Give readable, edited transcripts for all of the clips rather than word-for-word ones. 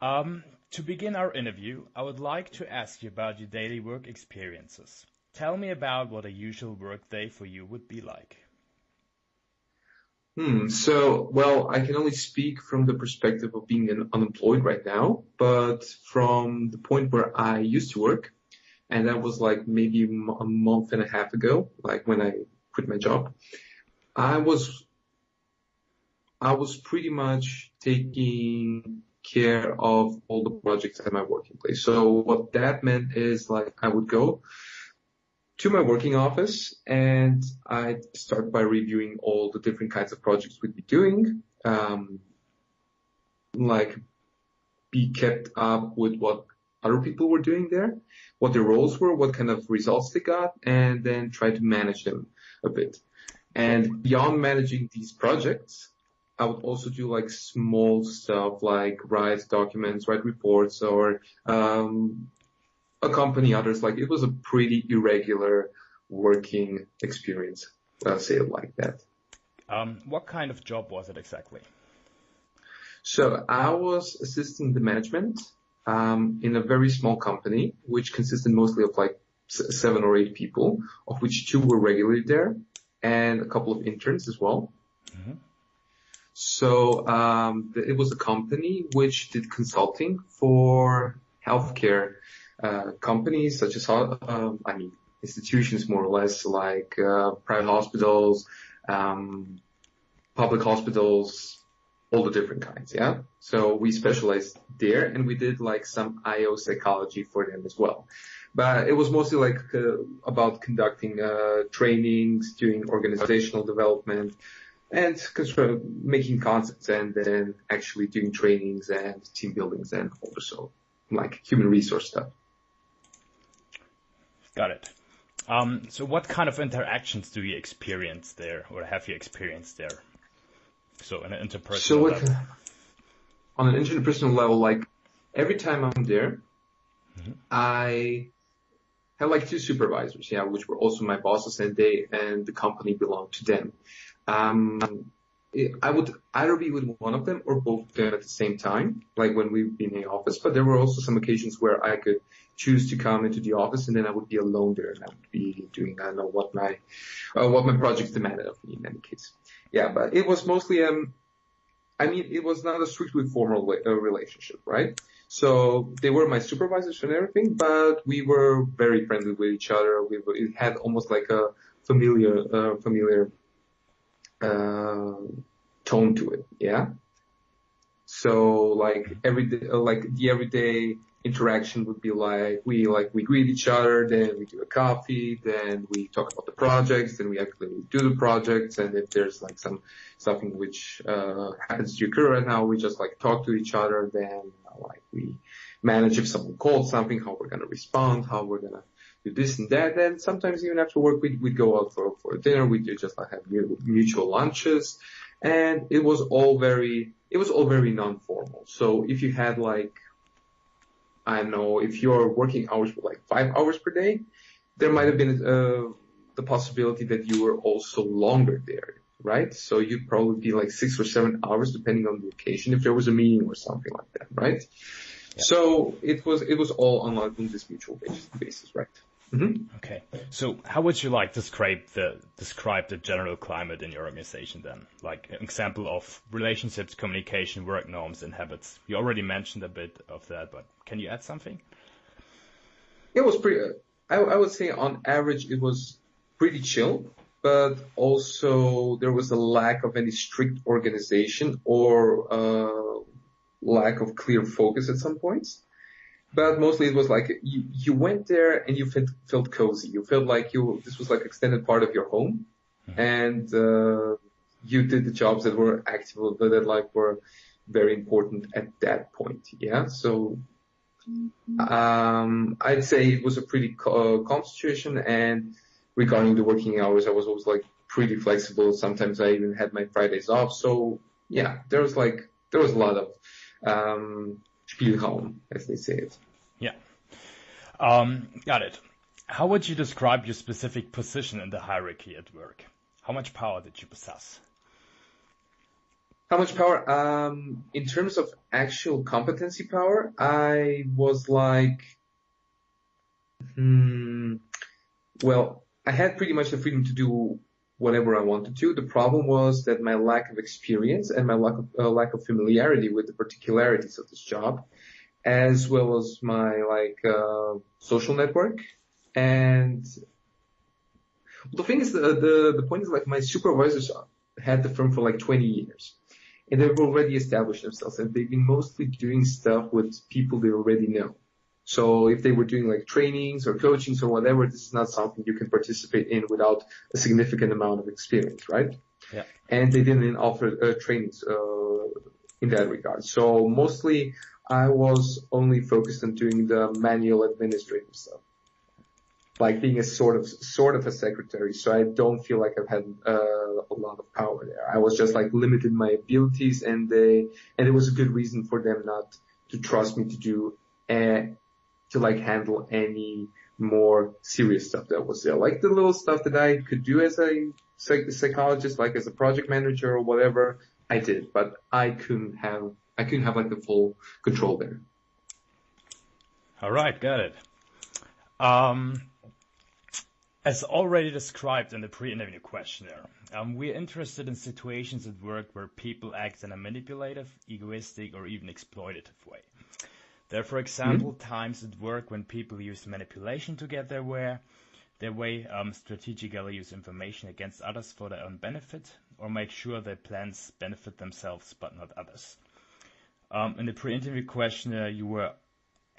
To begin our interview, I would like to ask you about your daily work experiences. Tell me about what a usual workday for you would be like. Well, I can only speak from the perspective of being unemployed right now, but from the point where I used to work, and that was like maybe a month and a half ago, like when I quit my job, I was I was pretty much taking care of all the projects at my working place. So what that meant is like I would go to my working office and I'd start by reviewing all the different kinds of projects we'd be doing, like be kept up with what other people were doing there, what their roles were, what kind of results they got, and then try to manage them a bit. And beyond managing these projects, I would also do like small stuff like write documents, write reports, or accompany others. Like it was a pretty irregular working experience. I'll say it like that. What kind of job was it exactly? So I was assisting the management in a very small company, which consisted mostly of like 7 or 8 people, of which 2 were regularly there, and a couple of interns as well. Mm-hmm. So it was a company which did consulting for healthcare companies, such as institutions more or less, like private hospitals, public hospitals, all the different kinds, yeah? So we specialized there, and we did like some IO psychology for them as well. But it was mostly like about conducting trainings, doing organizational development, and making concepts, and then actually doing trainings and team buildings and also like human resource stuff. Got it. So what kind of interactions do you experience there, or have you experienced there? So on an interpersonal level. On an interpersonal level, like every time I'm there, mm-hmm. I had like 2 supervisors, yeah, which were also my bosses, and the company belonged to them. I would either be with one of them or both of them at the same time, like when we'd be in the office, but there were also some occasions where I could choose to come into the office and then I would be alone there and I would be doing, I don't know, what my projects demanded of me in any case. Yeah, but it was mostly, it was not a strictly formal relationship, right? So they were my supervisors and everything, but we were very friendly with each other. It had almost like a familiar tone to it, yeah. So like the everyday interaction would be like we greet each other, then we do a coffee, then we talk about the projects, then we actually do the projects, and if there's like something which happens to occur right now, we just like talk to each other, then like we manage if someone calls something, how we're gonna respond, how we're gonna do this and that. And sometimes even after work, we'd go out for dinner. We'd just like have mutual lunches, and it was all very non-formal. So if you had like, I don't know, if your working hours were like 5 hours per day, there might have been the possibility that you were also longer there, right? So you'd probably be like 6 or 7 hours depending on the occasion, if there was a meeting or something like that, right? Yeah. So it was all on this mutual basis, right? Mm-hmm. Okay. So how would you like describe the general climate in your organization then? Like an example of relationships, communication, work norms, and habits. You already mentioned a bit of that, but can you add something? It was pretty, I would say on average it was pretty chill, but also there was a lack of any strict organization or lack of clear focus at some points. But mostly it was like you went there and you felt cozy. You felt like this was like extended part of your home, and you did the jobs that were active, that like were very important at that point. Yeah, so I'd say it was a pretty calm situation. And regarding the working hours, I was always like pretty flexible. Sometimes I even had my Fridays off. So yeah, there was a lot of Spielraum, as they say it. Yeah. Got it. How would you describe your specific position in the hierarchy at work? How much power did you possess? How much power? In terms of actual competency power, I was like, well, I had pretty much the freedom to do whatever I wanted to. The problem was that my lack of experience and my lack of familiarity with the particularities of this job, as well as my social network. And the thing is, the point is like my supervisors had the firm for like 20 years. And they've already established themselves, and they've been mostly doing stuff with people they already know. So if they were doing like trainings or coachings or whatever, this is not something you can participate in without a significant amount of experience, right? Yeah. And they didn't offer trainings in that regard. So mostly I was only focused on doing the manual administrative stuff, like being a sort of a secretary. So I don't feel like I've had a lot of power there. I was just like limited my abilities, and it was a good reason for them not to trust me to do to like handle any more serious stuff that was there. Like the little stuff that I could do as a psychologist, like as a project manager or whatever, I did, but I couldn't have like the full control there. All right, got it. As already described in the pre-interview questionnaire, we're interested in situations at work where people act in a manipulative, egoistic, or even exploitative way. There are, for example, times at work when people use manipulation to get their way, strategically use information against others for their own benefit, or make sure their plans benefit themselves but not others. In the pre-interview questionnaire, you were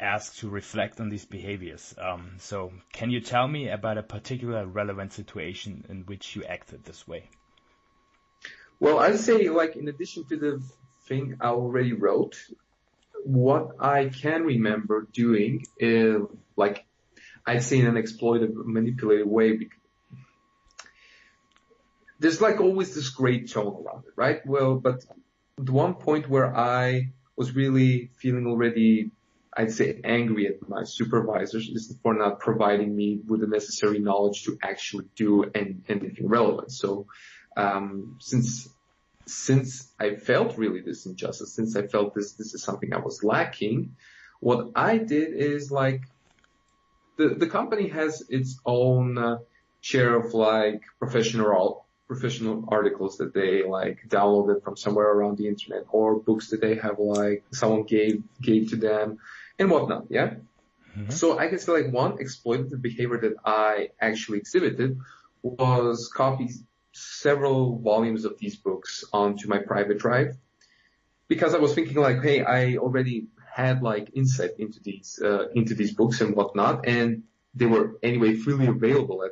asked to reflect on these behaviors. So can you tell me about a particular relevant situation in which you acted this way? Well, I'd say, like, in addition to the thing I already wrote, what I can remember doing is, like, I'd say in an exploitive, manipulative way. There's like always this great tone around it, right? Well, but the one point where I was really feeling already, I'd say, angry at my supervisors is for not providing me with the necessary knowledge to actually do anything relevant. So, since I felt really this injustice, since I felt this is something I was lacking, what I did is like, the company has its own share of like professional articles that they like downloaded from somewhere around the internet, or books that they have like someone gave to them and whatnot. Yeah. Mm-hmm. So I guess like one exploitative behavior that I actually exhibited was copy several volumes of these books onto my private drive, because I was thinking like, hey, I already had like insight into these books and whatnot, and they were anyway freely available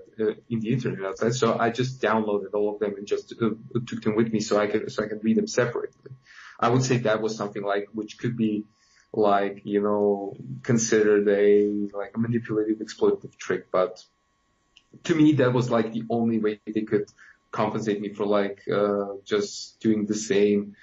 in the internet outside. So I just downloaded all of them and just took them with me so I could read them separately. I would say that was something like which could be like, you know, considered a manipulative, exploitative trick, but to me that was like the only way they could compensate me for like just doing the same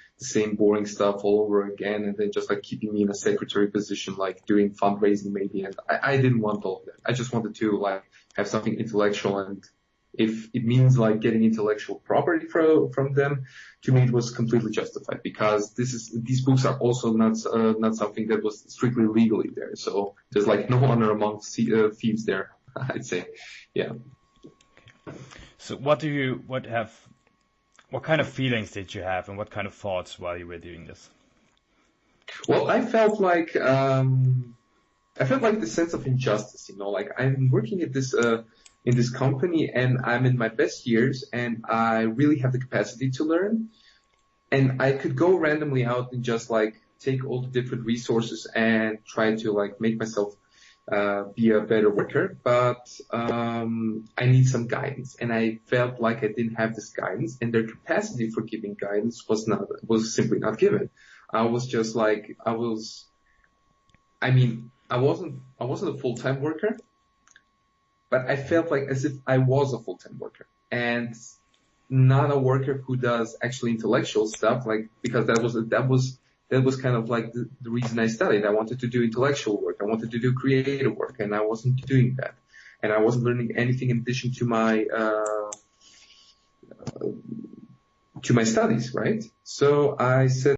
boring stuff all over again, and then just like keeping me in a secretary position, like doing fundraising maybe. And I didn't want all of that. I just wanted to like have something intellectual, and if it means like getting intellectual property from them, to me it was completely justified, because these books are also not something that was strictly legally there. So there's like no honor among thieves there, I'd say. Yeah. So what kind of feelings did you have, and what kind of thoughts while you were doing this? Well, I felt like the sense of injustice, you know, like I'm working at this in this company, and I'm in my best years, and I really have the capacity to learn, and I could go randomly out and just like take all the different resources and try to like make myself be a better worker, but I need some guidance, and I felt like I didn't have this guidance, and their capacity for giving guidance was simply not given. I was just like, I wasn't a full-time worker, but I felt like as if I was a full-time worker, and not a worker who does actually intellectual stuff, like, because that was kind of like the reason I studied. I wanted to do intellectual work. I wanted to do creative work, and I wasn't doing that. And I wasn't learning anything in addition to my to my studies, right? So I said,